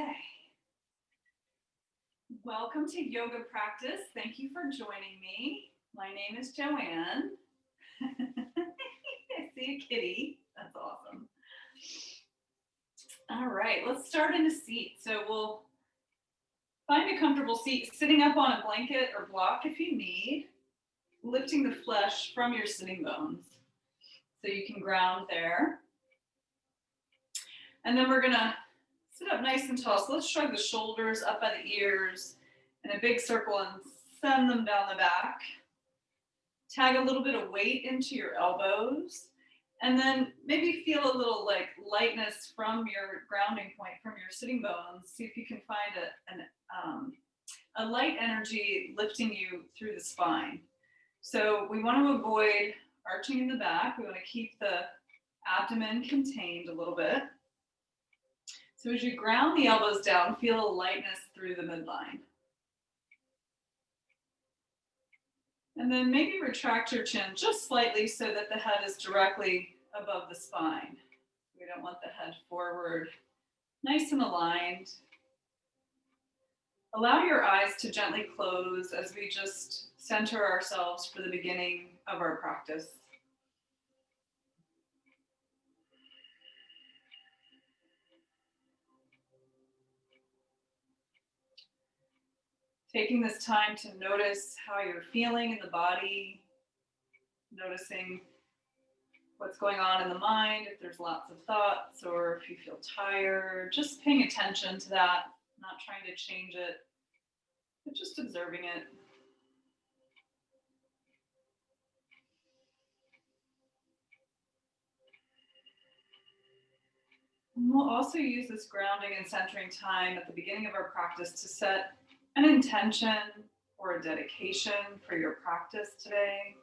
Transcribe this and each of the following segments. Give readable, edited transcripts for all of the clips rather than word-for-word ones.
Okay. Welcome to yoga practice. Thank you for joining me. My name is Joanne. I see a kitty. That's awesome. All right, let's start in a seat. So we'll find a comfortable seat, sitting up on a blanket or block if you need, lifting the flesh from your sitting bones so you can ground there. And then we're gonna sit up nice and tall. So let's shrug the shoulders up by the ears in a big circle and send them down the back. Tag a little bit of weight into your elbows. And then maybe feel a little like lightness from your grounding point, from your sitting bones. See if you can find a light energy lifting you through the spine. So we want to avoid arching in the back. We want to keep the abdomen contained a little bit. So as you ground the elbows down, feel a lightness through the midline. And then maybe retract your chin just slightly so that the head is directly above the spine. We don't want the head forward. Nice and aligned. Allow your eyes to gently close as we just center ourselves for the beginning of our practice. Taking this time to notice how you're feeling in the body, noticing what's going on in the mind, if there's lots of thoughts or if you feel tired, just paying attention to that, not trying to change it, but just observing it. And we'll also use this grounding and centering time at the beginning of our practice to set an intention or a dedication for your practice today.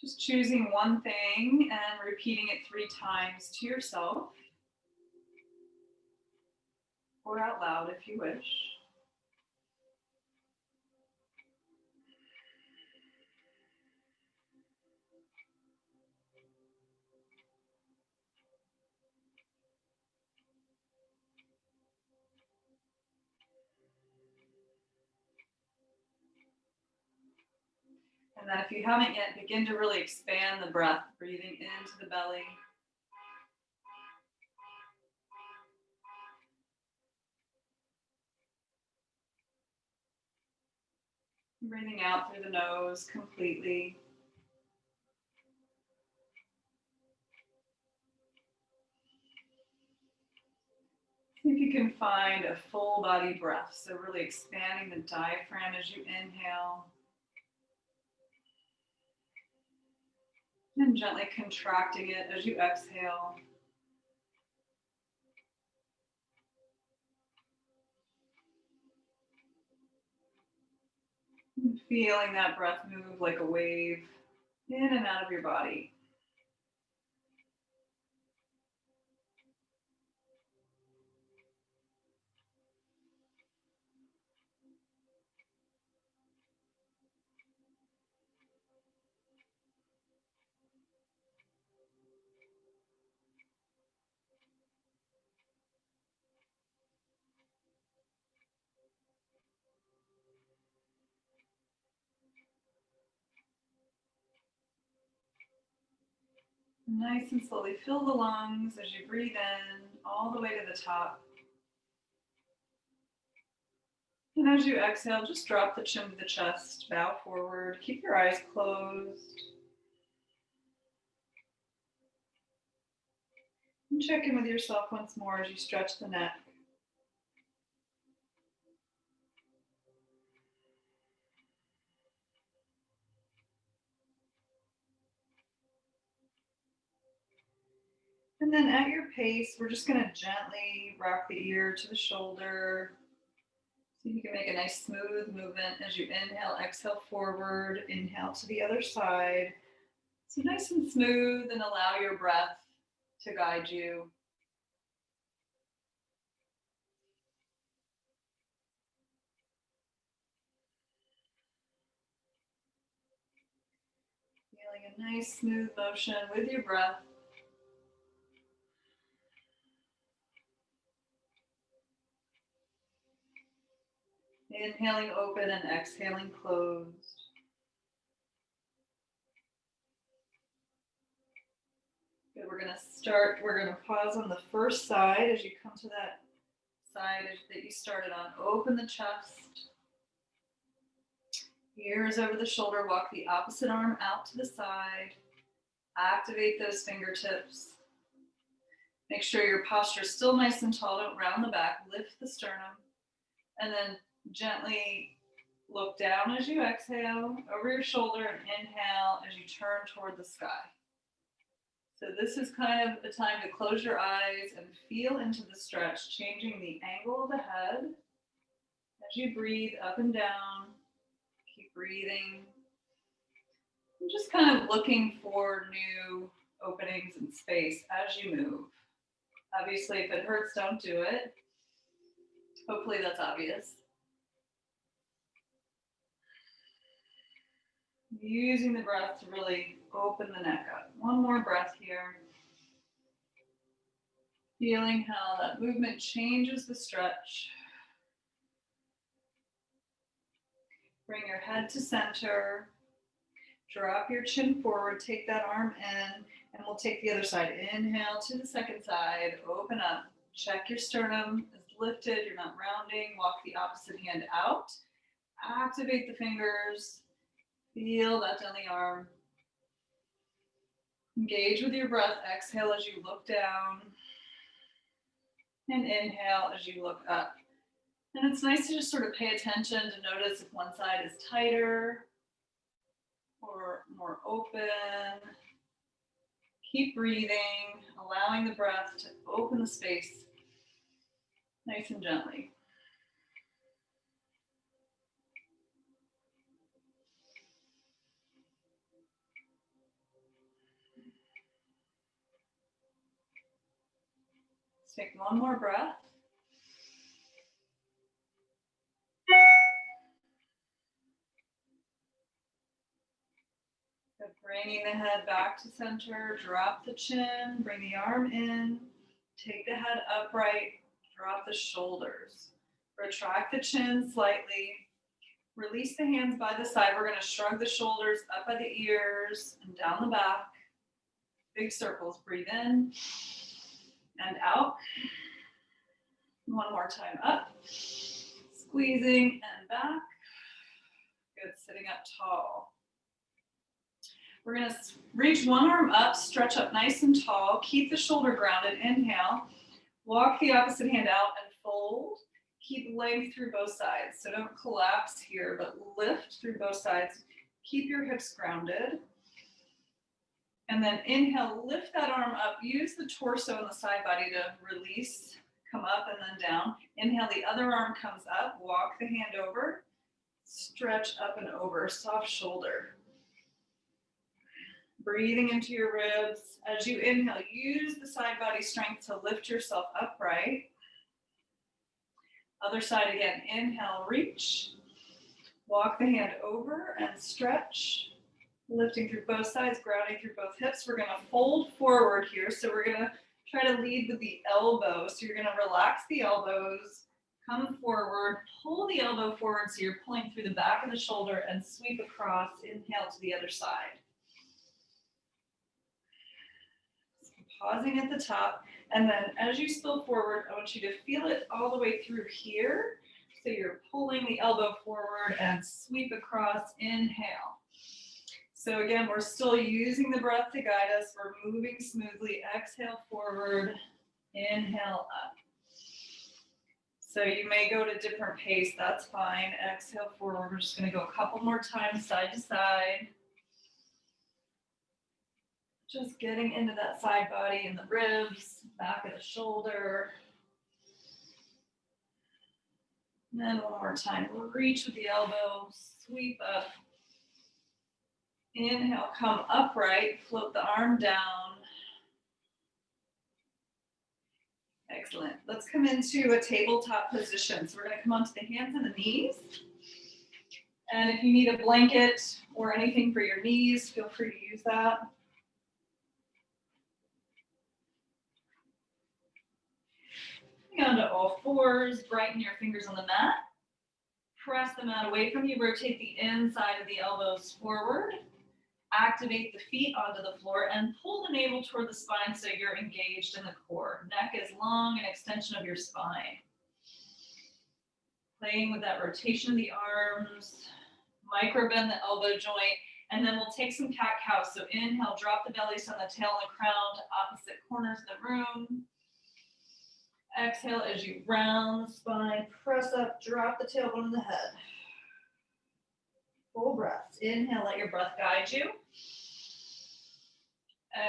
Just choosing one thing and repeating it 3 times to yourself or out loud if you wish. And then if you haven't yet, begin to really expand the breath, breathing into the belly. Breathing out through the nose completely. See if you can find a full body breath. So really expanding the diaphragm as you inhale. And gently contracting it as you exhale. And feeling that breath move like a wave in and out of your body. Nice and slowly fill the lungs as you breathe in all the way to the top. And as you exhale, just drop the chin to the chest, bow forward, keep your eyes closed. And check in with yourself once more as you stretch the neck. And then at your pace, we're just going to gently rock the ear to the shoulder. See if you can make a nice smooth movement as you inhale, exhale forward, inhale to the other side. So nice and smooth, and allow your breath to guide you. Feeling a nice smooth motion with your breath. Inhaling open and exhaling closed. Good, we're going to pause on the first side as you come to that side that you started on. Open the chest. Ears over the shoulder, walk the opposite arm out to the side. Activate those fingertips. Make sure your posture is still nice and tall. Don't round the back. Lift the sternum. And then gently look down as you exhale, over your shoulder, and inhale as you turn toward the sky. So this is kind of a time to close your eyes and feel into the stretch, changing the angle of the head as you breathe up and down. Keep breathing. And just kind of looking for new openings in space as you move. Obviously, if it hurts, don't do it. Hopefully that's obvious. Using the breath to really open the neck up. One more breath here. Feeling how that movement changes the stretch. Bring your head to center. Drop your chin forward. Take that arm in, and we'll take the other side. Inhale to the second side. Open up. Check your sternum is lifted. You're not rounding. Walk the opposite hand out. Activate the fingers. Feel that down the arm. Engage with your breath. Exhale as you look down. And inhale as you look up. And it's nice to just sort of pay attention to notice if one side is tighter or more open. Keep breathing, allowing the breath to open the space nice and gently. Let's take one more breath. Good. Bringing the head back to center, drop the chin, bring the arm in, take the head upright, drop the shoulders. Retract the chin slightly. Release the hands by the side. We're going to shrug the shoulders up by the ears and down the back. Big circles. Breathe in and out. One more time. Up. Squeezing and back. Good. Sitting up tall. We're going to reach one arm up, stretch up nice and tall. Keep the shoulder grounded. Inhale. Walk the opposite hand out and fold. Keep length through both sides. So don't collapse here, but lift through both sides. Keep your hips grounded. And then inhale, lift that arm up. Use the torso and the side body to release, come up and then down. Inhale, the other arm comes up. Walk the hand over. Stretch up and over, soft shoulder. Breathing into your ribs. As you inhale, use the side body strength to lift yourself upright. Other side again. Inhale, reach. Walk the hand over and stretch. Lifting through both sides, grounding through both hips. We're going to fold forward here. So we're going to try to lead with the elbow. So you're going to relax the elbows, come forward, pull the elbow forward so you're pulling through the back of the shoulder and sweep across. Inhale to the other side. Pausing at the top, and then as you spill forward, I want you to feel it all the way through here. So you're pulling the elbow forward and sweep across. Inhale. So again, we're still using the breath to guide us. We're moving smoothly. Exhale forward. Inhale up. So you may go to different pace. That's fine. Exhale forward. We're just going to go a couple more times side to side. Just getting into that side body and the ribs, back of the shoulder. And then one more time. We'll reach with the elbow, sweep up. Inhale, come upright, float the arm down. Excellent. Let's come into a tabletop position. So we're going to come onto the hands and the knees. And if you need a blanket or anything for your knees, feel free to use that. Onto all fours, brighten your fingers on the mat. Press the mat away from you. Rotate the inside of the elbows forward. Activate the feet onto the floor and pull the navel toward the spine so you're engaged in the core. Neck is long, an extension of your spine. Playing with that rotation of the arms. Micro bend the elbow joint. And then we'll take some cat-cow. So inhale, drop the bellies on the tail and the crown to opposite corners of the room. Exhale as you round the spine, press up, drop the tailbone of the head. Full breaths. Inhale, let your breath guide you.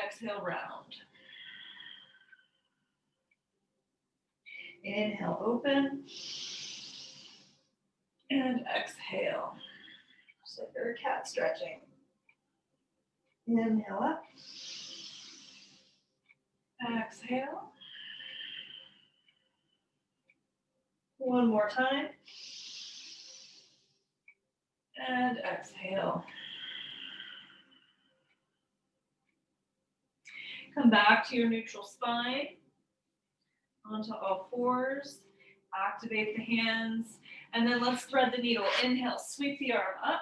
Exhale, round. Inhale, open. And exhale. Just like you're a cat stretching. Inhale up. Exhale. One more time. And exhale. Come back to your neutral spine. Onto all fours. Activate the hands. And then let's thread the needle. Inhale, sweep the arm up.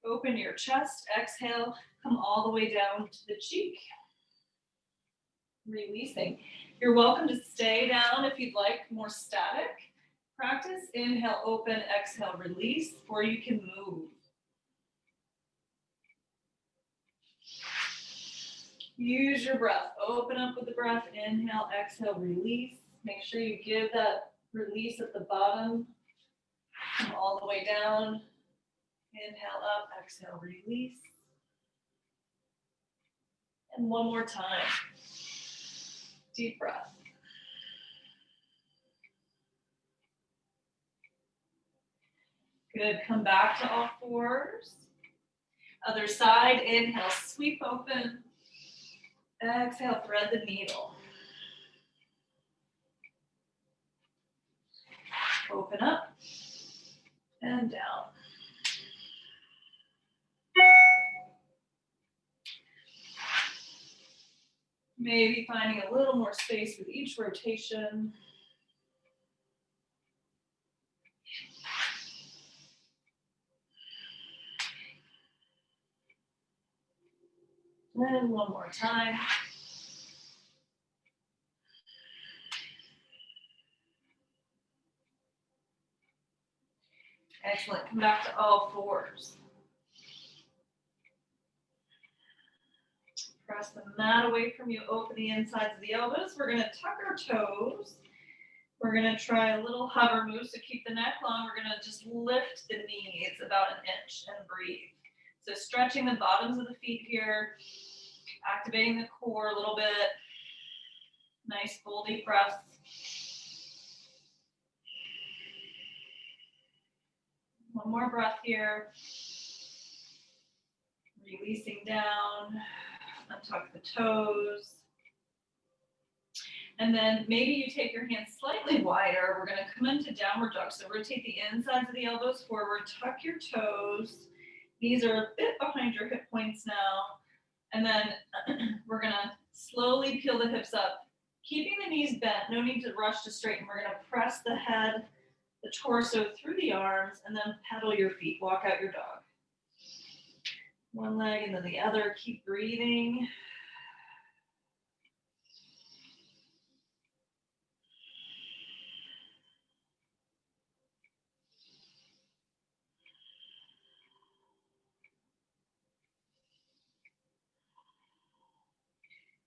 Open your chest. Exhale, come all the way down to the cheek. Releasing. You're welcome to stay down if you'd like more static practice. Inhale, open, exhale, release, or you can move. Use your breath. Open up with the breath. Inhale, exhale, release. Make sure you give that release at the bottom. Come all the way down. Inhale up, exhale, release. And one more time. Deep breath. Good. Come back to all fours. Other side. Inhale, sweep open. Exhale, thread the needle. Open up and down. Maybe finding a little more space with each rotation. And one more time. Excellent. Come back to all fours. Press the mat away from you. Open the insides of the elbows. We're going to tuck our toes. We're going to try a little hover move. So keep the neck long. We're going to just lift the knees about an inch and breathe. So stretching the bottoms of the feet here. Activating the core a little bit. Nice full deep breaths. One more breath here. Releasing down. Untuck the toes. And then maybe you take your hands slightly wider. We're going to come into downward dog. So rotate the insides of the elbows forward. Tuck your toes. Knees are a bit behind your hip points now. And then we're going to slowly peel the hips up. Keeping the knees bent. No need to rush to straighten. We're going to press the head, the torso through the arms, and then pedal your feet. Walk out your dog. One leg and then the other. Keep breathing.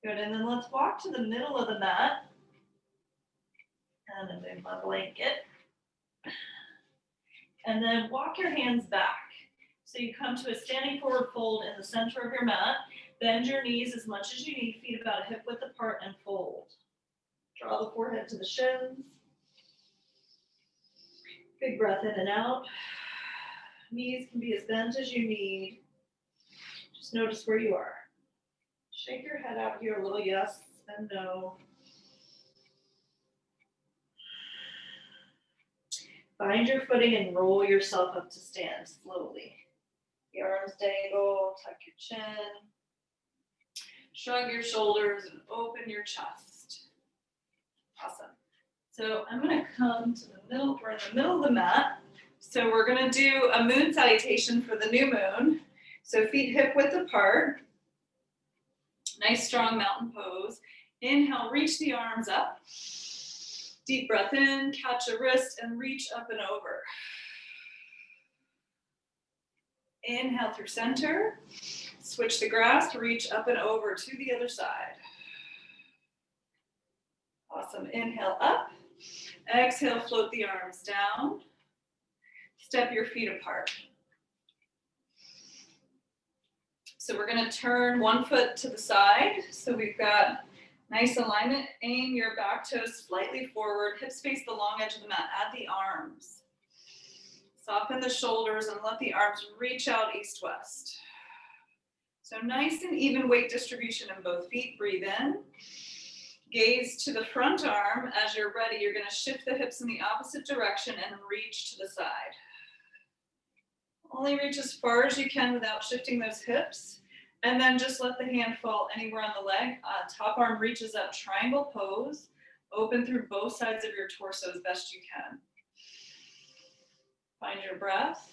Good, and then let's walk to the middle of the mat. And then move my blanket. And then walk your hands back. So you come to a standing forward fold in the center of your mat. Bend your knees as much as you need, feet about a hip width apart, and fold. Draw the forehead to the shins. Big breath in and out. Knees can be as bent as you need. Just notice where you are. Shake your head out here a little, yes and no. Find your footing and roll yourself up to stand slowly. The arms dangle, tuck your chin. Shrug your shoulders and open your chest. Awesome. So I'm going to come to the middle. We're in the middle of the mat. So we're gonna do a moon salutation for the new moon. So feet hip width apart. Nice strong mountain pose. Inhale, reach the arms up. Deep breath in, catch a wrist and reach up and over. Inhale through center. Switch the grasp, reach up and over to the other side. Awesome. Inhale up. Exhale, float the arms down. Step your feet apart. So we're going to turn one foot to the side. So we've got nice alignment. Aim your back toes slightly forward. Hips face the long edge of the mat. Add the arms. Soften the shoulders and let the arms reach out east-west. So nice and even weight distribution in both feet. Breathe in. Gaze to the front arm. As you're ready, you're going to shift the hips in the opposite direction and reach to the side. Only reach as far as you can without shifting those hips. And then just let the hand fall anywhere on the leg. Top arm reaches up, triangle pose. Open through both sides of your torso as best you can. Find your breath.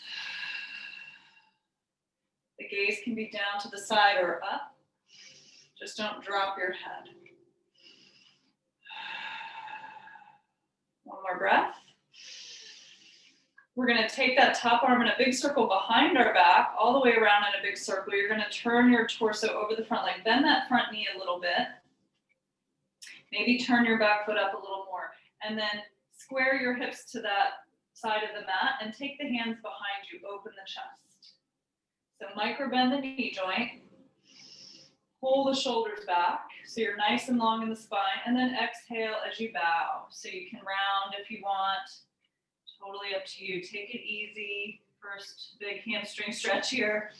The gaze can be down to the side or up. Just don't drop your head. One more breath. We're going to take that top arm in a big circle behind our back, all the way around in a big circle. You're going to turn your torso over the front leg. Bend that front knee a little bit. Maybe turn your back foot up a little more. And then square your hips to that side of the mat and take the hands behind you. Open the chest. So micro bend the knee joint. Pull the shoulders back so you're nice and long in the spine. And then exhale as you bow. So you can round if you want. Totally up to you. Take it easy. First big hamstring stretch here.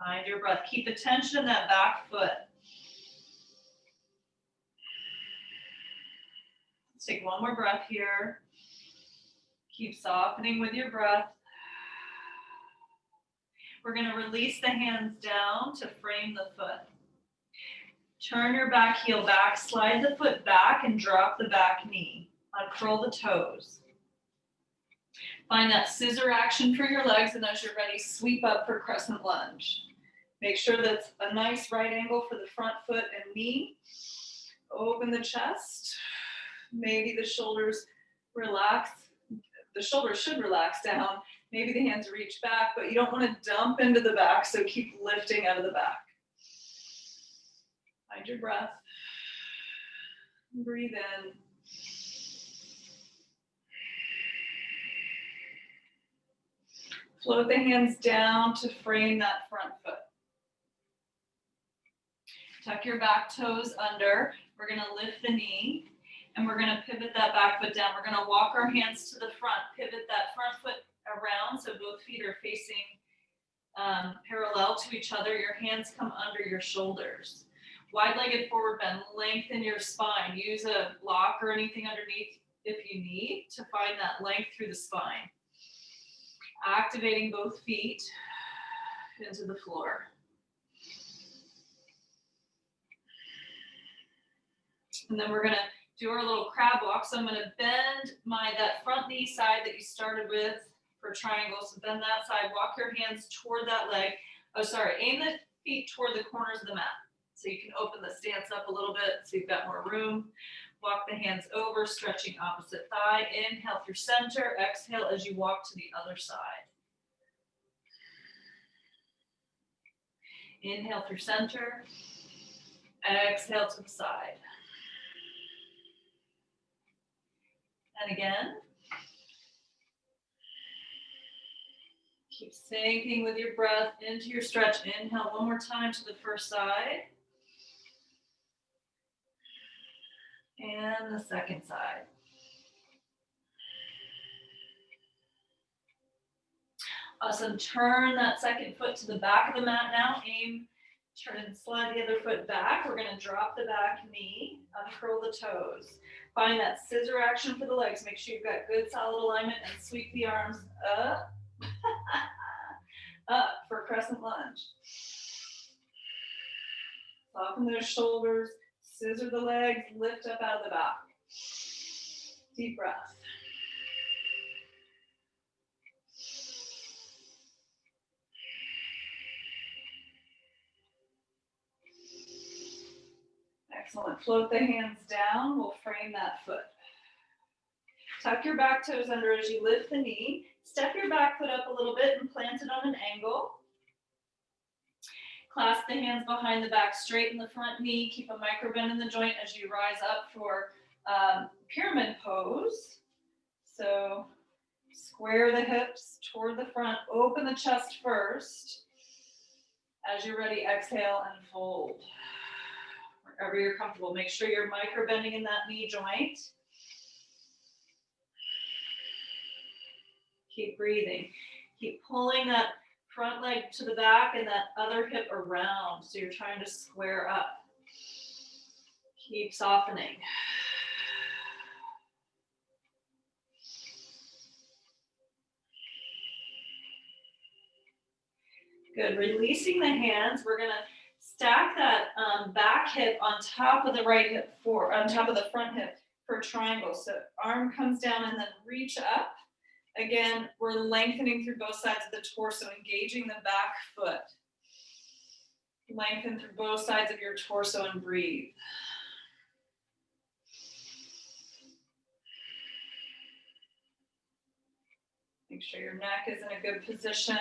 Find your breath. Keep the tension in that back foot. Let's take one more breath here. Keep softening with your breath. We're going to release the hands down to frame the foot. Turn your back heel back, slide the foot back and drop the back knee. Uncurl the toes. Find that scissor action for your legs, and as you're ready, sweep up for crescent lunge. Make sure that's a nice right angle for the front foot and knee. Open the chest. Maybe the shoulders relax. The shoulders should relax down. Maybe the hands reach back, but you don't want to dump into the back, so keep lifting out of the back. Find your breath. Breathe in. Float the hands down to frame that front foot. Tuck your back toes under. We're going to lift the knee and we're going to pivot that back foot down. We're going to walk our hands to the front, pivot that front foot around so both feet are facing parallel to each other. Your hands come under your shoulders. Wide-legged forward bend, lengthen your spine. Use a block or anything underneath if you need to find that length through the spine. Activating both feet into the floor. And then we're going to do our little crab walk. So I'm going to bend that front knee side that you started with for triangle. So bend that side, walk your hands toward that leg. Aim the feet toward the corners of the mat. So you can open the stance up a little bit so you've got more room. Walk the hands over, stretching opposite thigh. Inhale through center. Exhale as you walk to the other side. Inhale through center. Exhale to the side. And again. Keep sinking with your breath into your stretch. Inhale one more time to the first side. And the second side. Awesome. Turn that second foot to the back of the mat now. Aim, turn and slide the other foot back. We're going to drop the back knee, uncurl the toes. Find that scissor action for the legs. Make sure you've got good solid alignment and sweep the arms up. Up for crescent lunge. Soften those shoulders, scissor the legs, lift up out of the back. Deep breath. Excellent. Float the hands down. We'll frame that foot. Tuck your back toes under as you lift the knee. Step your back foot up a little bit and plant it on an angle. Clasp the hands behind the back, straighten the front knee. Keep a micro bend in the joint as you rise up for pyramid pose. So square the hips toward the front. Open the chest first. As you're ready, exhale and fold. Wherever you're comfortable, make sure you're micro bending in that knee joint. Keep breathing. Keep pulling that front leg to the back and that other hip around. So you're trying to square up. Keep softening. Good. Releasing the hands. We're going to stack that back hip on top of the right hip on top of the front hip for triangle. So arm comes down and then reach up. Again, we're lengthening through both sides of the torso, engaging the back foot. Lengthen through both sides of your torso and breathe. Make sure your neck is in a good position.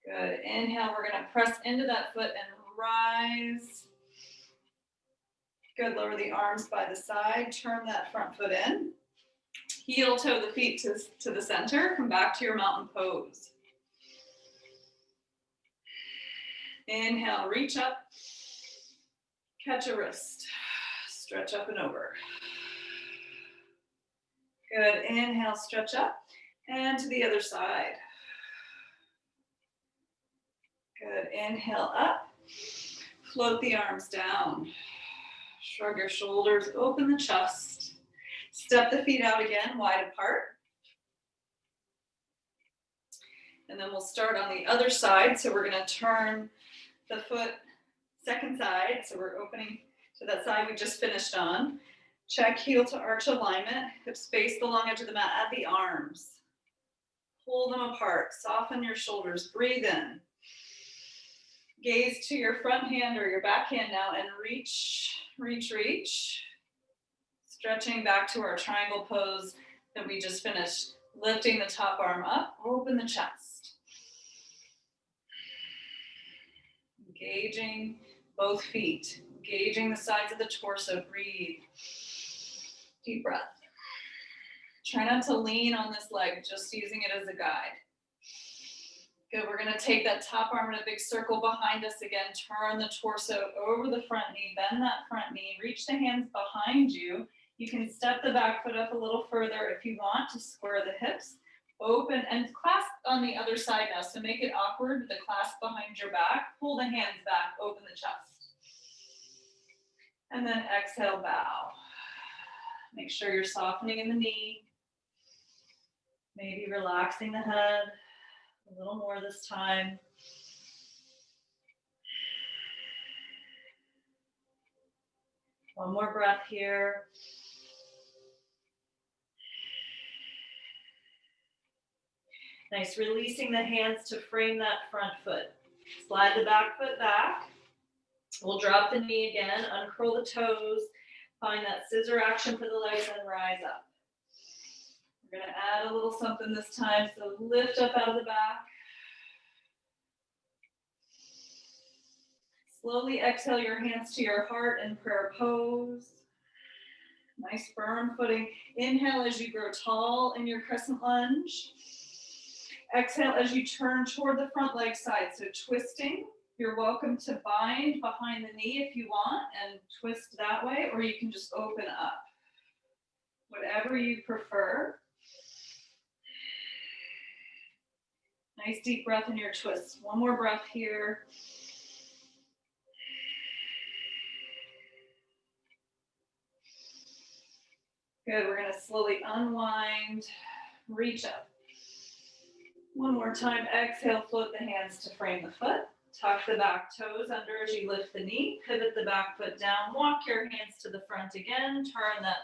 Good. Inhale, we're going to press into that foot and rise. Good. Lower the arms by the side. Turn that front foot in. Heel toe the feet to the center. Come back to your mountain pose. Inhale, reach up. Catch a wrist. Stretch up and over. Good. Inhale, stretch up. And to the other side. Good. Inhale up. Float the arms down. Shrug your shoulders. Open the chest. Step the feet out again, wide apart. And then we'll start on the other side. So we're going to turn the foot second side. So we're opening to that side we just finished on. Check heel to arch alignment. Hips space the long edge of the mat. Add the arms. Pull them apart. Soften your shoulders. Breathe in. Gaze to your front hand or your back hand now and reach, reach, reach. Stretching back to our triangle pose that we just finished. Lifting the top arm up, open the chest. Engaging both feet, engaging the sides of the torso. Breathe. Deep breath. Try not to lean on this leg, just using it as a guide. Good, we're gonna take that top arm in a big circle behind us again. Turn the torso over the front knee, bend that front knee, reach the hands behind you. You can step the back foot up a little further if you want to square the hips. Open and clasp on the other side now. So make it awkward with the clasp behind your back. Pull the hands back, open the chest. And then exhale, bow. Make sure you're softening in the knee. Maybe relaxing the head a little more this time. One more breath here. Nice, releasing the hands to frame that front foot. Slide the back foot back. We'll drop the knee again, uncurl the toes, find that scissor action for the legs and rise up. We're gonna add a little something this time, so lift up out of the back. Slowly exhale your hands to your heart in prayer pose. Nice firm footing. Inhale as you grow tall in your crescent lunge. Exhale as you turn toward the front leg side, so twisting. You're welcome to bind behind the knee if you want and twist that way, or you can just open up. Whatever you prefer. Nice deep breath in your twist. One more breath here. Good, we're gonna slowly unwind, reach up. One more time, exhale, float the hands to frame the foot. Tuck the back toes under as you lift the knee. Pivot the back foot down. Walk your hands to the front again. Turn that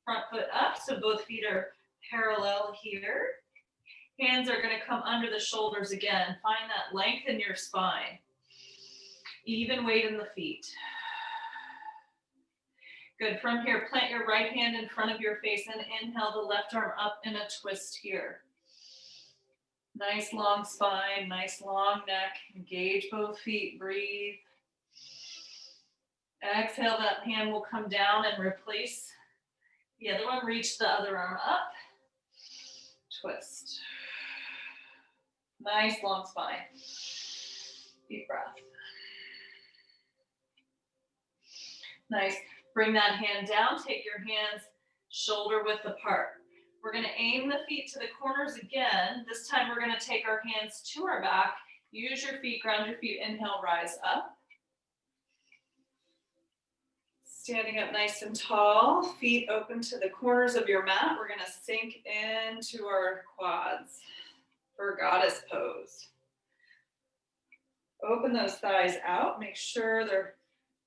front foot up so both feet are parallel here. Hands are going to come under the shoulders again. Find that length in your spine. Even weight in the feet. Good. From here, plant your right hand in front of your face and inhale the left arm up in a twist here. Nice long spine, nice long neck. Engage both feet. Breathe. Exhale, that hand will come down and replace the other one. Reach the other arm up. Twist. Nice long spine. Deep breath. Nice. Bring that hand down. Take your hands shoulder width apart. We're going to aim the feet to the corners again. This time we're going to take our hands to our back. Use your feet, ground your feet. Inhale, rise up. Standing up nice and tall. Feet open to the corners of your mat. We're going to sink into our quads for goddess pose. Open those thighs out. Make sure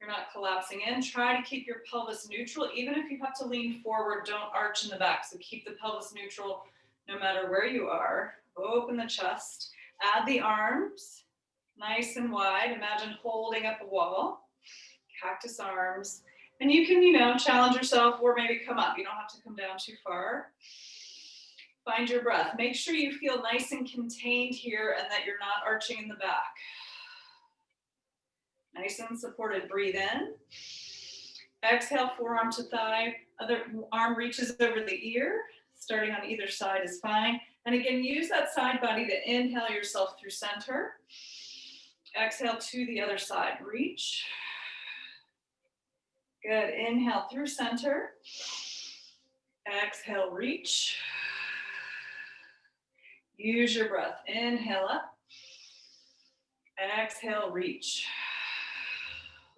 you're not collapsing in. Try to keep your pelvis neutral. Even if you have to lean forward, don't arch in the back. So keep the pelvis neutral no matter where you are. Open the chest. Add the arms nice and wide. Imagine holding up a wall. Cactus arms. And you can, challenge yourself or maybe come up. You don't have to come down too far. Find your breath. Make sure you feel nice and contained here and that you're not arching in the back. Nice and supported. Breathe in. Exhale, forearm to thigh. Other arm reaches over the ear. Starting on either side is fine. And again, use that side body to inhale yourself through center. Exhale to the other side. Reach. Good. Inhale through center. Exhale, reach. Use your breath. Inhale up. Exhale, reach.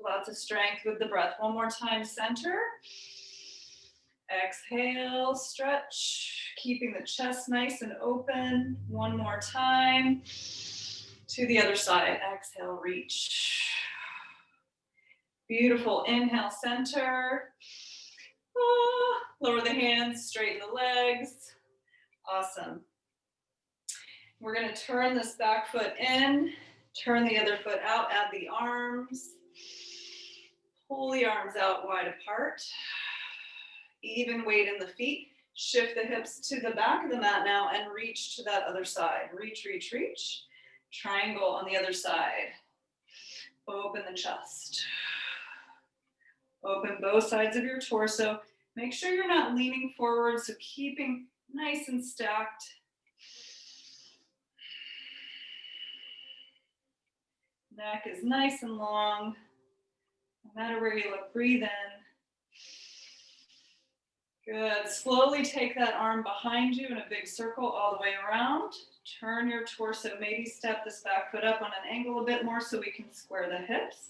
Lots of strength with the breath. One more time, center. Exhale, stretch. Keeping the chest nice and open. One more time. To the other side. Exhale, reach. Beautiful. Inhale, center. Lower the hands, straighten the legs. Awesome. We're going to turn this back foot in. Turn the other foot out. Add the arms. Pull the arms out wide apart. Even weight in the feet. Shift the hips to the back of the mat now and reach to that other side. Reach, reach, reach. Triangle on the other side. Open the chest. Open both sides of your torso. Make sure you're not leaning forward, so keeping nice and stacked. Neck is nice and long. No matter where you look, breathe in. Good. Slowly take that arm behind you in a big circle all the way around. Turn your torso. Maybe step this back foot up on an angle a bit more so we can square the hips.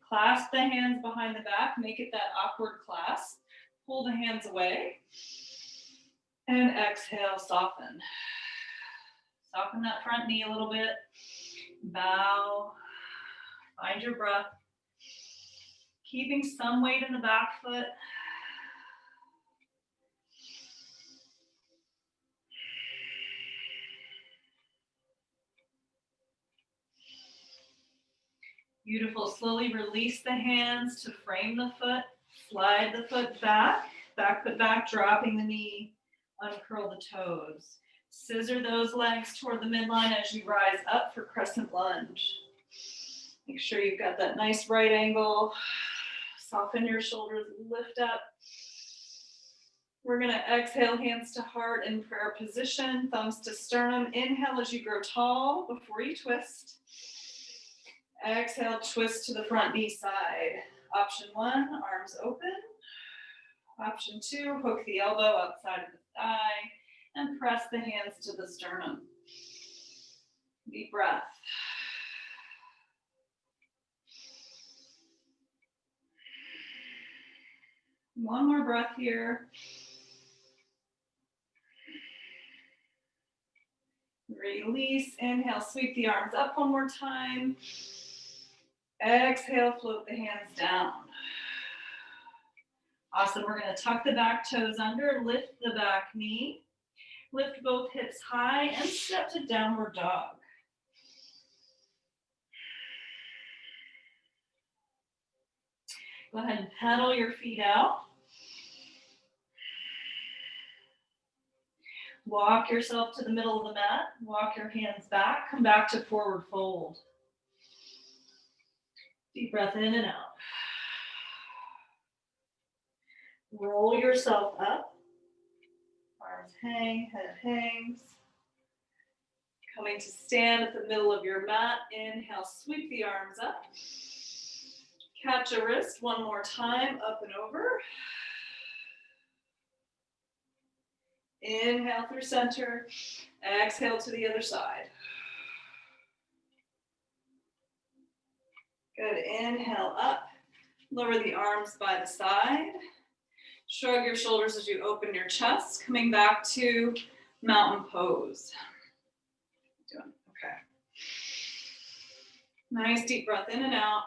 Clasp the hands behind the back. Make it that awkward clasp. Pull the hands away. And exhale, soften. Soften that front knee a little bit. Bow. Find your breath. Keeping some weight in the back foot. Beautiful. Slowly release the hands to frame the foot. Slide the foot back. Back foot back, dropping the knee. Uncurl the toes. Scissor those legs toward the midline as you rise up for crescent lunge. Make sure you've got that nice right angle. Soften your shoulders, lift up. We're going to exhale, hands to heart in prayer position, thumbs to sternum. Inhale as you grow tall before you twist. Exhale, twist to the front knee side. Option 1, arms open. Option 2, hook the elbow outside of the thigh and press the hands to the sternum. Deep breath. One more breath here. Release, inhale, sweep the arms up one more time. Exhale, float the hands down. Awesome, we're gonna tuck the back toes under, lift the back knee, lift both hips high and step to downward dog. Go ahead and pedal your feet out. Walk yourself to the middle of the mat, walk your hands back, come back to forward fold. Deep breath in and out. Roll yourself up. Arms hang, head hangs. Coming to stand at the middle of your mat. Inhale, sweep the arms up. Catch a wrist one more time, up and over. Inhale through center. Exhale to the other side. Good, inhale up. Lower the arms by the side. Shrug your shoulders as you open your chest, coming back to mountain pose. Doing okay. Nice deep breath in and out.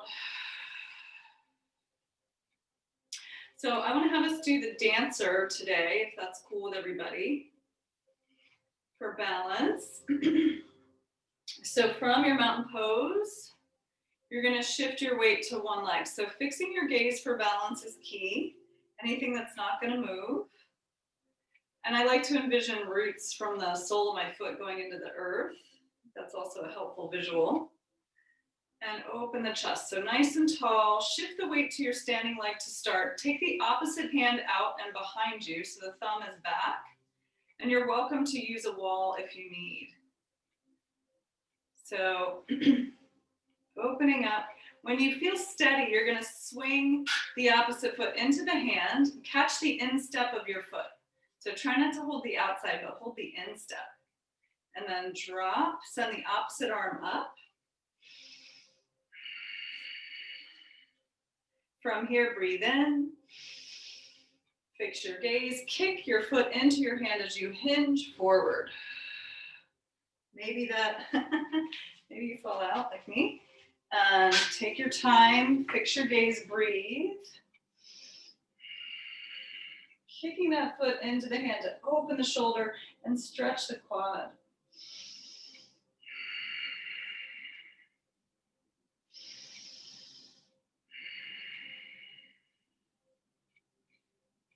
So I want to have us do the dancer today, if that's cool with everybody, for balance. So from your mountain pose, you're going to shift your weight to one leg. So fixing your gaze for balance is key. Anything that's not going to move. And I like to envision roots from the sole of my foot going into the earth. That's also a helpful visual. And open the chest. So nice and tall. Shift the weight to your standing leg to start. Take the opposite hand out and behind you so the thumb is back. And you're welcome to use a wall if you need. So opening up. When you feel steady, you're going to swing the opposite foot into the hand. Catch the instep of your foot. So try not to hold the outside, but hold the instep. And then drop. Send the opposite arm up. From here, breathe in. Fix your gaze. Kick your foot into your hand as you hinge forward. Maybe you fall out like me. Take your time, fix your gaze, breathe. Kicking that foot into the hand to open the shoulder and stretch the quad.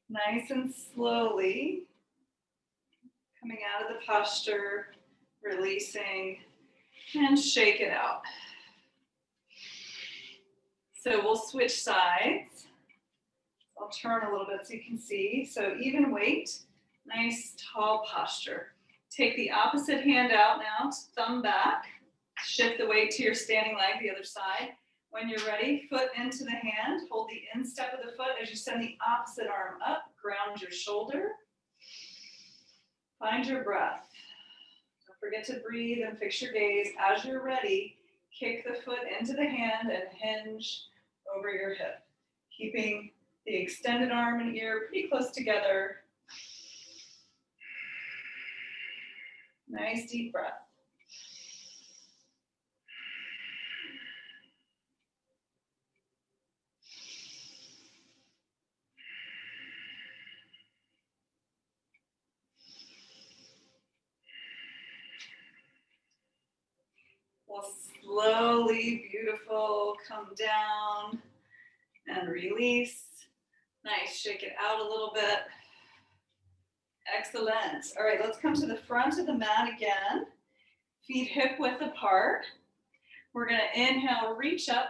Nice and slowly, coming out of the posture, releasing, and shake it out. So we'll switch sides. I'll turn a little bit so you can see. So even weight, nice tall posture. Take the opposite hand out now, thumb back. Shift the weight to your standing leg, the other side. When you're ready, foot into the hand. Hold the instep of the foot as you send the opposite arm up. Ground your shoulder. Find your breath. Don't forget to breathe and fix your gaze. As you're ready, kick the foot into the hand and hinge over your hip, keeping the extended arm and ear pretty close together. Nice deep breath. We'll slowly, beautiful, come down and release. Nice, shake it out a little bit. Excellent. All right, let's come to the front of the mat again. Feet hip width apart. We're gonna inhale, reach up.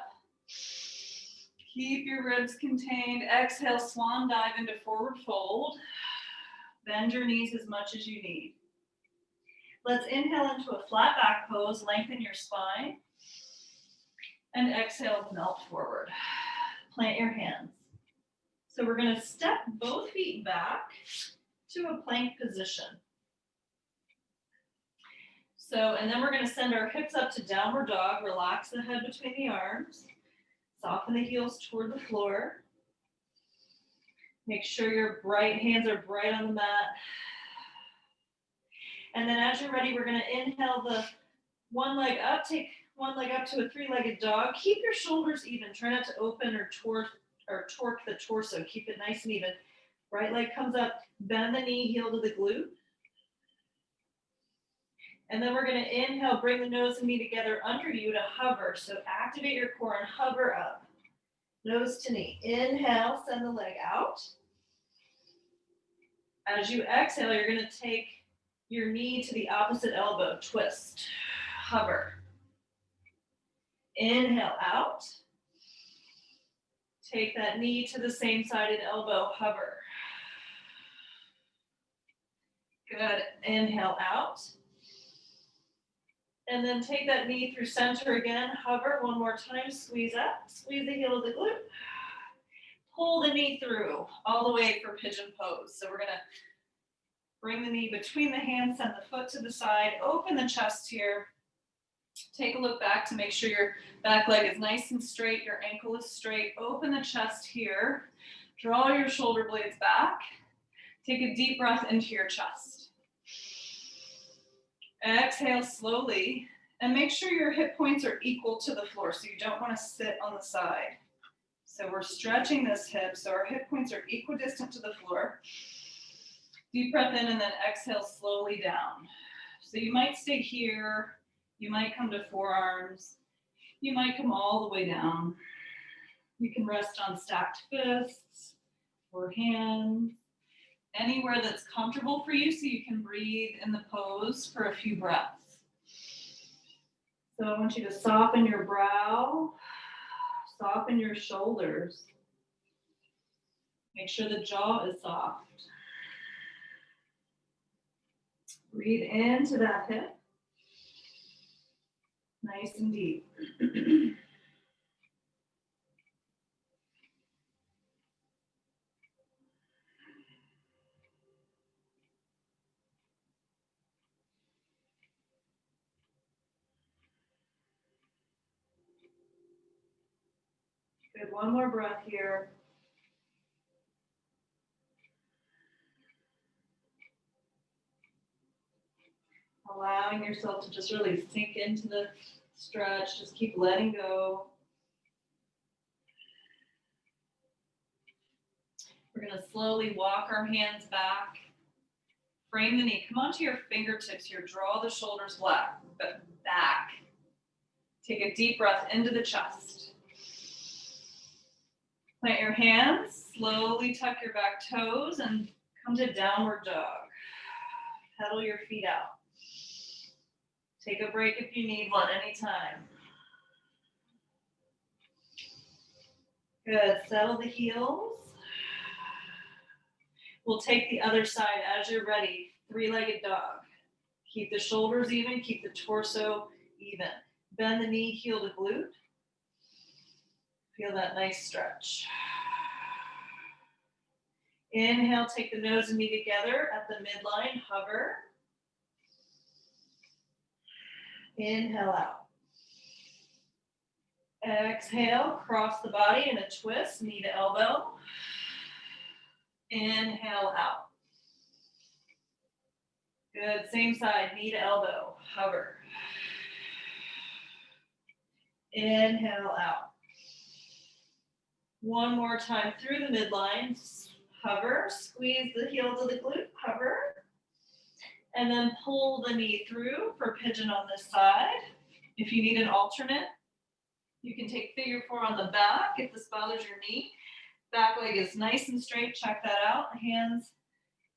Keep your ribs contained. Exhale, swan dive into forward fold. Bend your knees as much as you need. Let's inhale into a flat back pose, lengthen your spine. And exhale, melt forward. Plant your hands. So we're gonna step both feet back to a plank position. So, and then we're gonna send our hips up to downward dog, relax the head between the arms, soften the heels toward the floor. Make sure your hands are bright on the mat. And then as you're ready, we're going to inhale the one leg up, take one leg up to a three-legged dog. Keep your shoulders even. Try not to open or torque the torso. Keep it nice and even. Right leg comes up, bend the knee, heel to the glute. And then we're going to inhale, bring the nose and knee together under you to hover. So activate your core and hover up. Nose to knee. Inhale, send the leg out. As you exhale, you're going to take your knee to the opposite elbow. Twist. Hover. Inhale out. Take that knee to the same sided elbow. Hover. Good. Inhale out. And then take that knee through center again. Hover one more time. Squeeze up. Squeeze the heel of the glute. Pull the knee through all the way for pigeon pose. So we're going to bring the knee between the hands, send the foot to the side, open the chest here. Take a look back to make sure your back leg is nice and straight, your ankle is straight. Open the chest here. Draw your shoulder blades back. Take a deep breath into your chest. Exhale slowly, and make sure your hip points are equal to the floor, so you don't want to sit on the side. So we're stretching this hip, so our hip points are equidistant to the floor. Deep breath in, and then exhale slowly down. So you might stay here, you might come to forearms, you might come all the way down. You can rest on stacked fists or hands. Anywhere that's comfortable for you so you can breathe in the pose for a few breaths. So I want you to soften your brow, soften your shoulders. Make sure the jaw is soft. Breathe into that hip. Nice and deep. Good, one more breath here. Allowing yourself to just really sink into the stretch. Just keep letting go. We're going to slowly walk our hands back. Frame the knee. Come onto your fingertips here. Draw the shoulders back. Take a deep breath into the chest. Plant your hands. Slowly tuck your back toes and come to downward dog. Pedal your feet out. Take a break if you need one anytime. Good. Settle the heels. We'll take the other side as you're ready. Three-legged dog. Keep the shoulders even. Keep the torso even. Bend the knee, heel to glute. Feel that nice stretch. Inhale, take the nose and knee together at the midline. Hover. Inhale out. Exhale, cross the body in a twist, knee to elbow. Inhale out. Good, same side, knee to elbow, hover. Inhale out. One more time through the midline, hover, squeeze the heel to the glute, hover. And then pull the knee through for pigeon on this side. If you need an alternate, you can take figure 4 on the back if this bothers your knee. Back leg is nice and straight. Check that out. Hands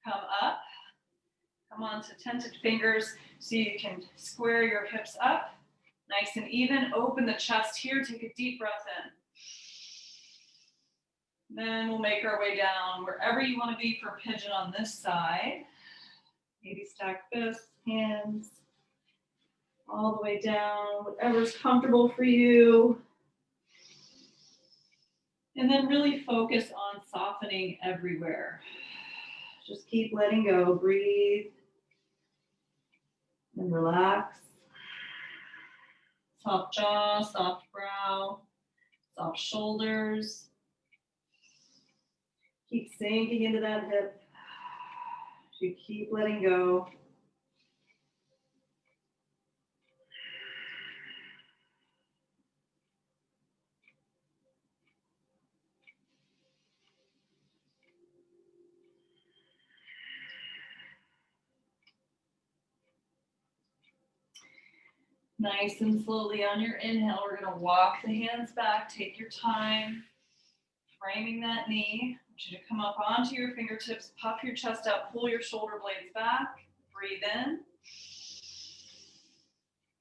come up. Come on to tented fingers so you can square your hips up. Nice and even. Open the chest here. Take a deep breath in. Then we'll make our way down wherever you want to be for pigeon on this side. Maybe stack fists, hands, all the way down, whatever's comfortable for you. And then really focus on softening everywhere. Just keep letting go, breathe, and relax. Soft jaw, soft brow, soft shoulders. Keep sinking into that hip. You keep letting go. Nice and slowly on your inhale, we're going to walk the hands back. Take your time, framing that knee. I want you to come up onto your fingertips, puff your chest out, pull your shoulder blades back. Breathe in.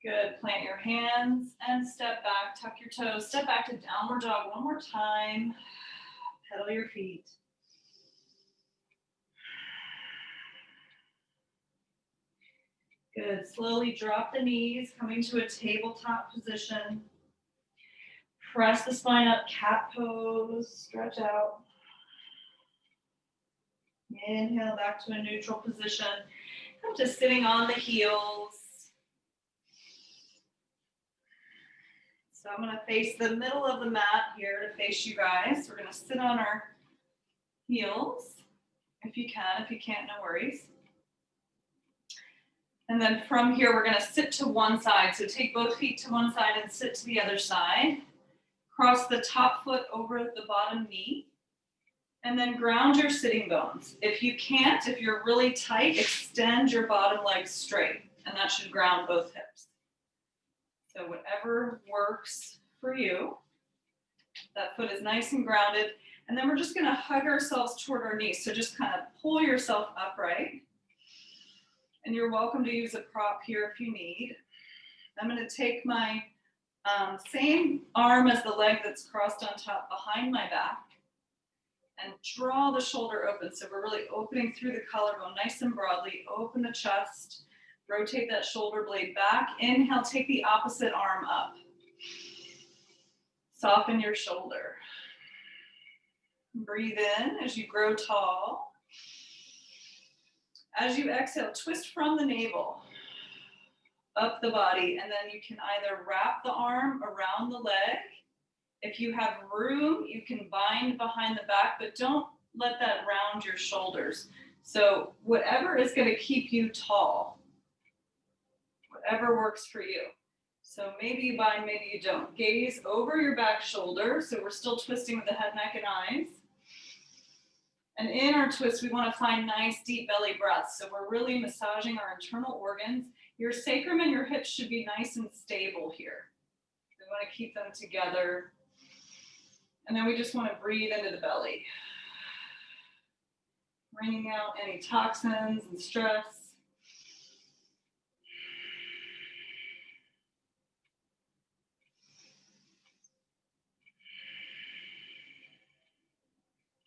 Good. Plant your hands and step back. Tuck your toes. Step back to downward dog one more time. Pedal your feet. Good. Slowly drop the knees, coming to a tabletop position. Press the spine up, cat pose, stretch out. Inhale back to a neutral position. Come to sitting on the heels. So I'm going to face the middle of the mat here to face you guys. We're going to sit on our heels if you can. If you can't, no worries. And then from here, we're going to sit to one side. So take both feet to one side and sit to the other side. Cross the top foot over the bottom knee. And then ground your sitting bones. If you can't, if you're really tight, extend your bottom leg straight. And that should ground both hips. So whatever works for you. That foot is nice and grounded. And then we're just going to hug ourselves toward our knees. So just kind of pull yourself upright. And you're welcome to use a prop here if you need. I'm going to take my same arm as the leg that's crossed on top behind my back and draw the shoulder open. So we're really opening through the collarbone nice and broadly. Open the chest. Rotate that shoulder blade back. Inhale, take the opposite arm up. Soften your shoulder. Breathe in as you grow tall. As you exhale, twist from the navel up the body, and then you can either wrap the arm around the leg. If you have room, you can bind behind the back, but don't let that round your shoulders. So whatever is going to keep you tall, whatever works for you. So maybe you bind, maybe you don't. Gaze over your back shoulder. So we're still twisting with the head, neck, and eyes. And in our twist, we want to find nice deep belly breaths. So we're really massaging our internal organs. Your sacrum and your hips should be nice and stable here. We want to keep them together. And then we just want to breathe into the belly. Bringing out any toxins and stress.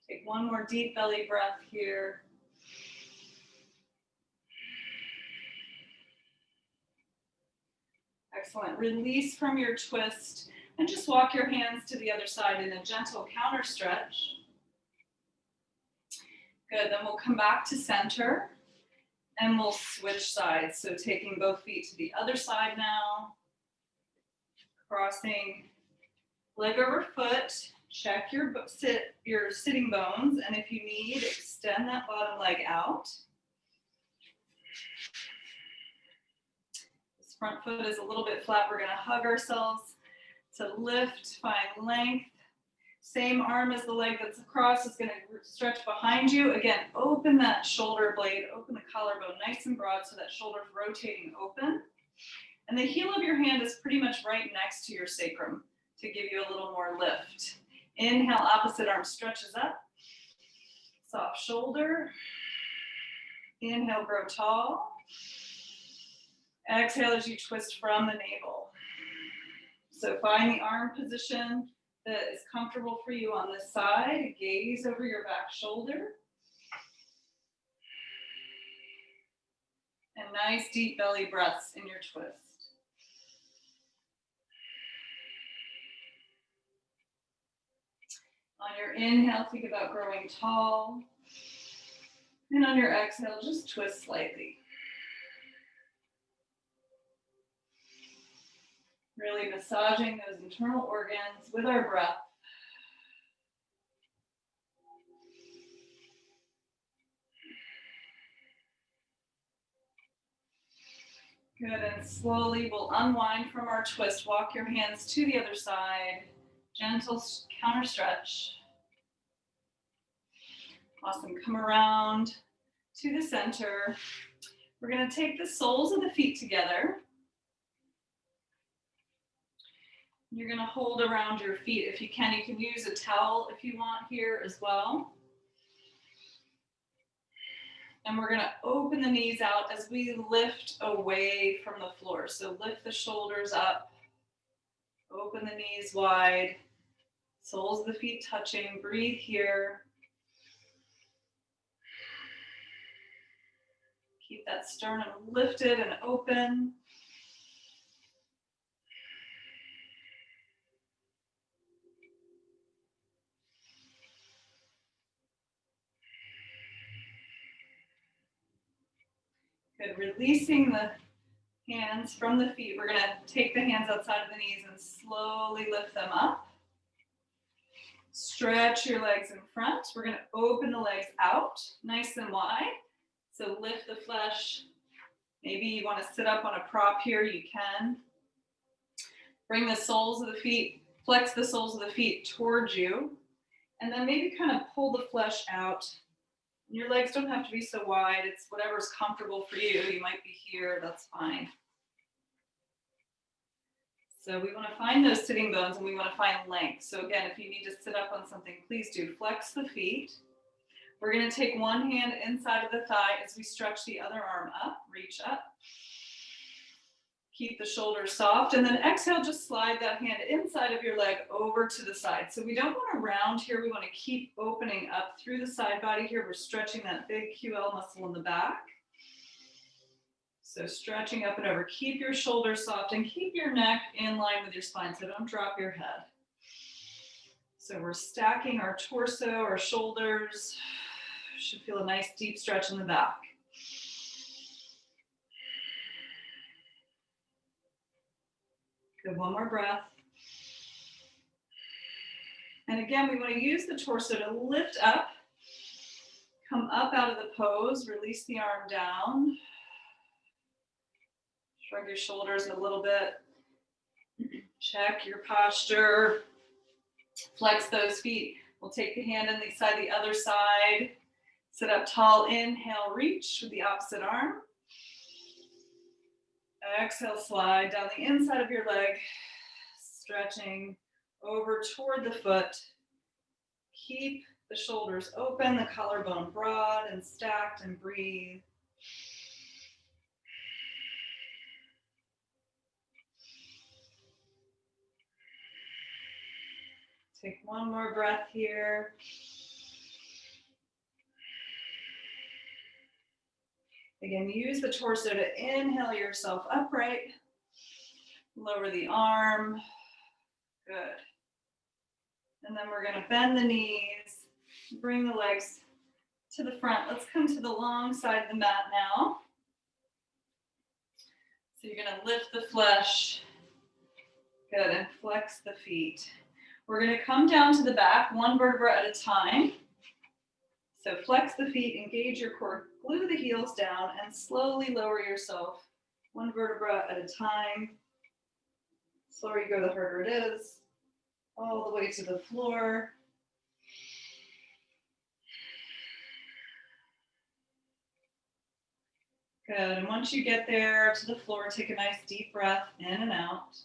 Take one more deep belly breath here. Excellent. Release from your twist and just walk your hands to the other side in a gentle counter stretch. Good. Then we'll come back to center and we'll switch sides. So taking both feet to the other side now. Crossing leg over foot. Check your sitting bones, and if you need, extend that bottom leg out. This front foot is a little bit flat. We're going to hug ourselves to lift, find length. Same arm as the leg that's across is going to stretch behind you. Again, open that shoulder blade, open the collarbone nice and broad so that shoulder's rotating open. And the heel of your hand is pretty much right next to your sacrum to give you a little more lift. Inhale, opposite arm stretches up. Soft shoulder. Inhale, grow tall. Exhale as you twist from the navel. So find the arm position that is comfortable for you on this side. Gaze over your back shoulder. And nice deep belly breaths in your twist. On your inhale, think about growing tall. And on your exhale, just twist slightly. Really massaging those internal organs with our breath. Good, and slowly we'll unwind from our twist. Walk your hands to the other side. Gentle counter stretch. Awesome, come around to the center. We're gonna take the soles of the feet together. You're going to hold around your feet if you can. You can use a towel if you want here as well. And we're going to open the knees out as we lift away from the floor. So lift the shoulders up, open the knees wide, soles of the feet touching. Breathe here. Keep that sternum lifted and open. Good. Releasing the hands from the feet. We're going to take the hands outside of the knees and slowly lift them up. Stretch your legs in front. We're going to open the legs out nice and wide. So lift the flesh. Maybe you want to sit up on a prop here, you can. Bring the soles of the feet, flex the soles of the feet towards you. And then maybe kind of pull the flesh out. Your legs don't have to be so wide. It's whatever's comfortable for you. You might be here, that's fine. So we want to find those sitting bones and we want to find length. So again, if you need to sit up on something, please do. Flex the feet. We're going to take one hand inside of the thigh as we stretch the other arm up, reach up. Keep the shoulders soft, and then exhale, just slide that hand inside of your leg over to the side. So we don't want to round here. We want to keep opening up through the side body here. We're stretching that big QL muscle in the back. So stretching up and over. Keep your shoulders soft and keep your neck in line with your spine, so don't drop your head. So we're stacking our torso, our shoulders. Should feel a nice deep stretch in the back. Good, one more breath. And again, we want to use the torso to lift up, come up out of the pose, release the arm down. Shrug your shoulders a little bit. Check your posture. Flex those feet. We'll take the hand inside the other side. Sit up tall, inhale, reach with the opposite arm. Exhale, slide down the inside of your leg, stretching over toward the foot. Keep the shoulders open, the collarbone broad and stacked, and breathe. Take one more breath here. Again, use the torso to inhale yourself upright. Lower the arm. Good. And then we're going to bend the knees. Bring the legs to the front. Let's come to the long side of the mat now. So you're going to lift the flesh. Good. And flex the feet. We're going to come down to the back, one vertebra at a time. So flex the feet, engage your core, glue the heels down, and slowly lower yourself one vertebra at a time. The slower you go, the harder it is. All the way to the floor. Good, and once you get there to the floor, take a nice deep breath in and out.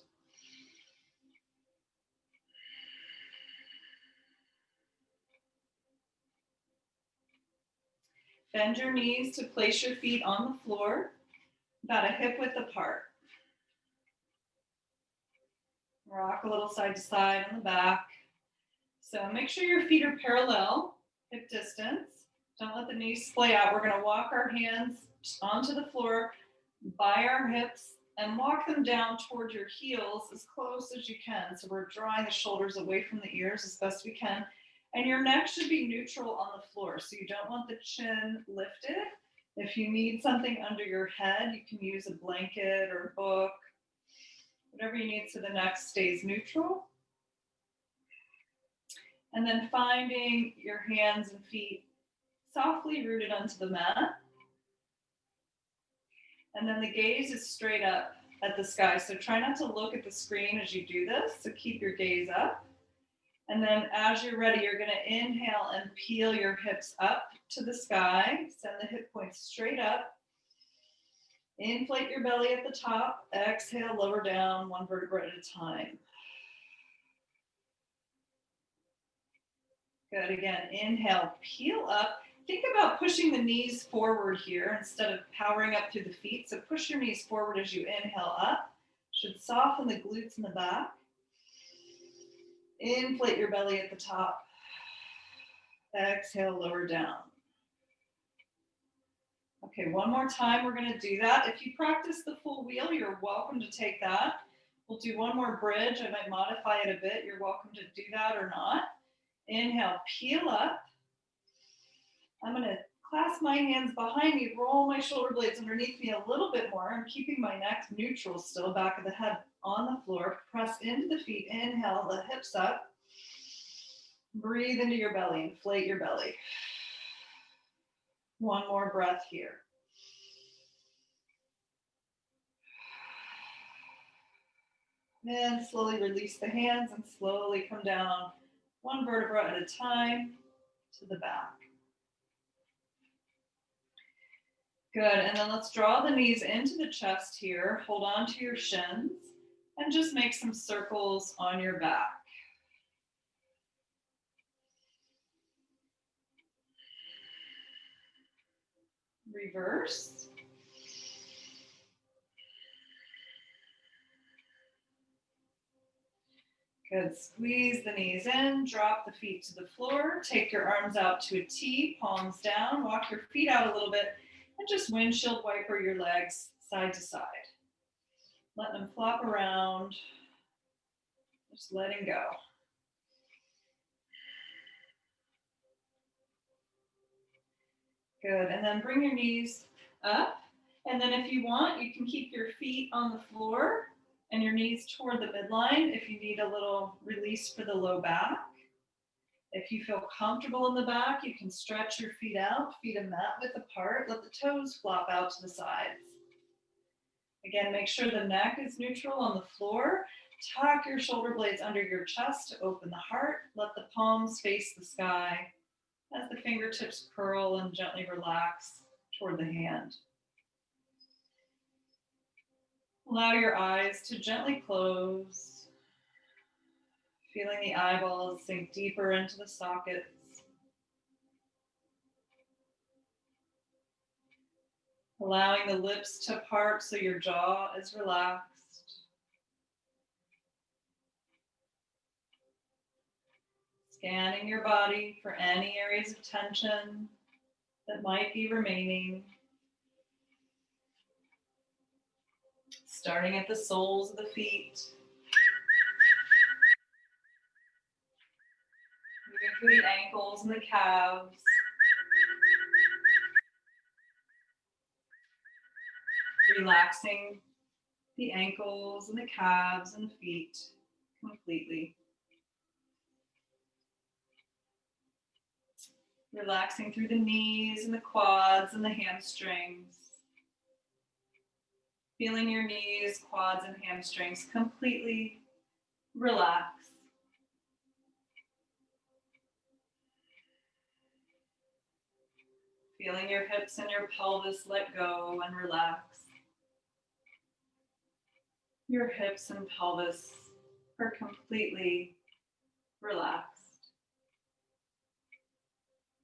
Bend your knees to place your feet on the floor, about a hip width apart. Rock a little side to side on the back. So make sure your feet are parallel, hip distance. Don't let the knees splay out. We're going to walk our hands onto the floor by our hips and walk them down toward your heels as close as you can. So we're drawing the shoulders away from the ears as best we can. And your neck should be neutral on the floor. So you don't want the chin lifted. If you need something under your head, you can use a blanket or a book. Whatever you need so the neck stays neutral. And then finding your hands and feet softly rooted onto the mat. And then the gaze is straight up at the sky. So try not to look at the screen as you do this. So keep your gaze up. And then as you're ready, you're going to inhale and peel your hips up to the sky. Send the hip points straight up. Inflate your belly at the top. Exhale, lower down one vertebra at a time. Good. Again, inhale, peel up. Think about pushing the knees forward here instead of powering up through the feet. So push your knees forward as you inhale up. Should soften the glutes in the back. Inflate your belly at the top. Exhale, lower down. Okay, one more time, we're gonna do that. If you practice the full wheel, you're welcome to take that. We'll do one more bridge. I might modify it a bit. You're welcome to do that or not. Inhale, peel up. I'm gonna clasp my hands behind me, roll my shoulder blades underneath me a little bit more. I'm keeping my neck neutral still, back of the head on the floor. Press into the feet, inhale, the hips up. Breathe into your belly, inflate your belly. One more breath here. Then slowly release the hands and slowly come down one vertebra at a time to the back. Good, and then let's draw the knees into the chest here. Hold on to your shins and just make some circles on your back. Reverse. Good, squeeze the knees in, drop the feet to the floor, take your arms out to a T, palms down, walk your feet out a little bit, and just windshield wiper your legs side to side. Let them flop around, just letting go. Good, and then bring your knees up, and then if you want, you can keep your feet on the floor and your knees toward the midline if you need a little release for the low back. If you feel comfortable in the back, you can stretch your feet out, feet a mat width apart, let the toes flop out to the sides. Again, make sure the neck is neutral on the floor. Tuck your shoulder blades under your chest to open the heart. Let the palms face the sky as the fingertips curl and gently relax toward the hand. Allow your eyes to gently close, feeling the eyeballs sink deeper into the sockets. Allowing the lips to part so your jaw is relaxed. Scanning your body for any areas of tension that might be remaining. Starting at the soles of the feet. Moving through the ankles and the calves. Relaxing the ankles and the calves and the feet completely. Relaxing through the knees and the quads and the hamstrings. Feeling your knees, quads, and hamstrings completely relax. Feeling your hips and your pelvis let go and relax. Your hips and pelvis are completely relaxed.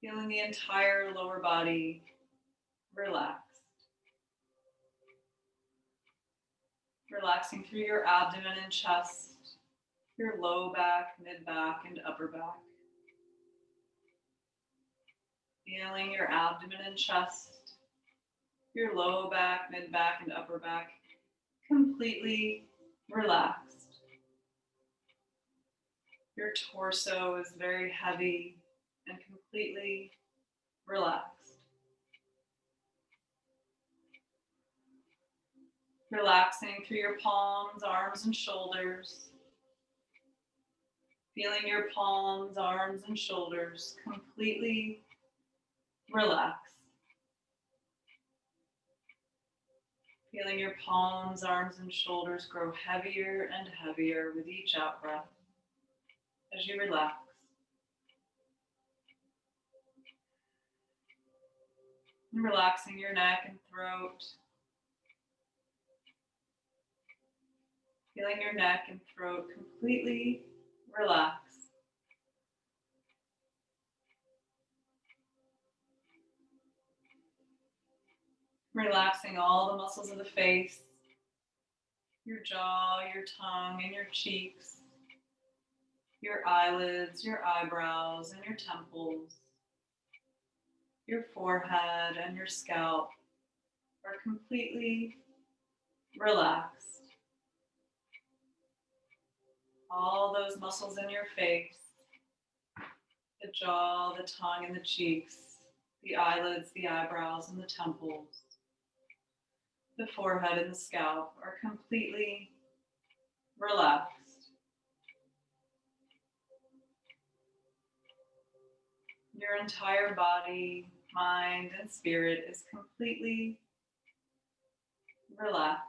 Feeling the entire lower body relaxed. Relaxing through your abdomen and chest, your low back, mid back, and upper back. Feeling your abdomen and chest, your low back, mid back, and upper back completely relaxed. Your torso is very heavy and completely relaxed. Relaxing through your palms, arms, and shoulders. Feeling your palms, arms, and shoulders completely relaxed. Feeling your palms, arms, and shoulders grow heavier and heavier with each out breath as you relax. And relaxing your neck and throat. Feeling your neck and throat completely relax. Relaxing all the muscles of the face, your jaw, your tongue, and your cheeks, your eyelids, your eyebrows, and your temples, your forehead, and your scalp are completely relaxed. All those muscles in your face, the jaw, the tongue, and the cheeks, the eyelids, the eyebrows, and the temples, the forehead, and the scalp are completely relaxed. Your entire body, mind, and spirit is completely relaxed.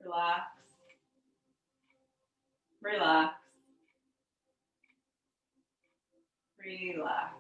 Relax, relax, relax.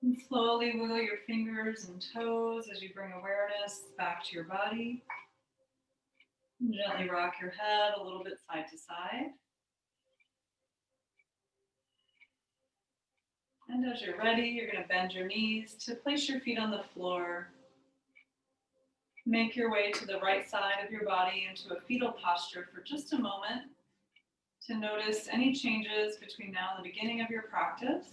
And slowly wiggle your fingers and toes as you bring awareness back to your body. And gently rock your head a little bit side to side. And as you're ready, you're going to bend your knees to place your feet on the floor. Make your way to the right side of your body into a fetal posture for just a moment to notice any changes between now and the beginning of your practice.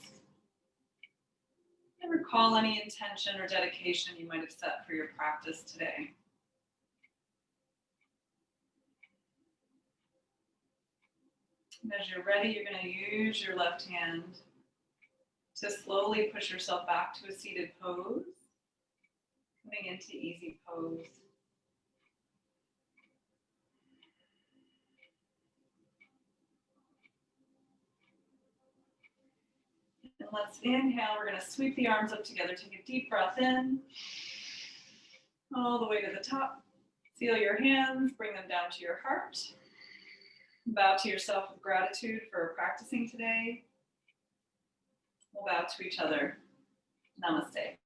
And recall any intention or dedication you might have set for your practice today. And as you're ready, you're going to use your left hand to slowly push yourself back to a seated pose, coming into easy pose. And let's inhale. We're going to sweep the arms up together. Take a deep breath in, all the way to the top. Seal your hands, bring them down to your heart. Bow to yourself with gratitude for practicing today. We'll bow to each other. Namaste.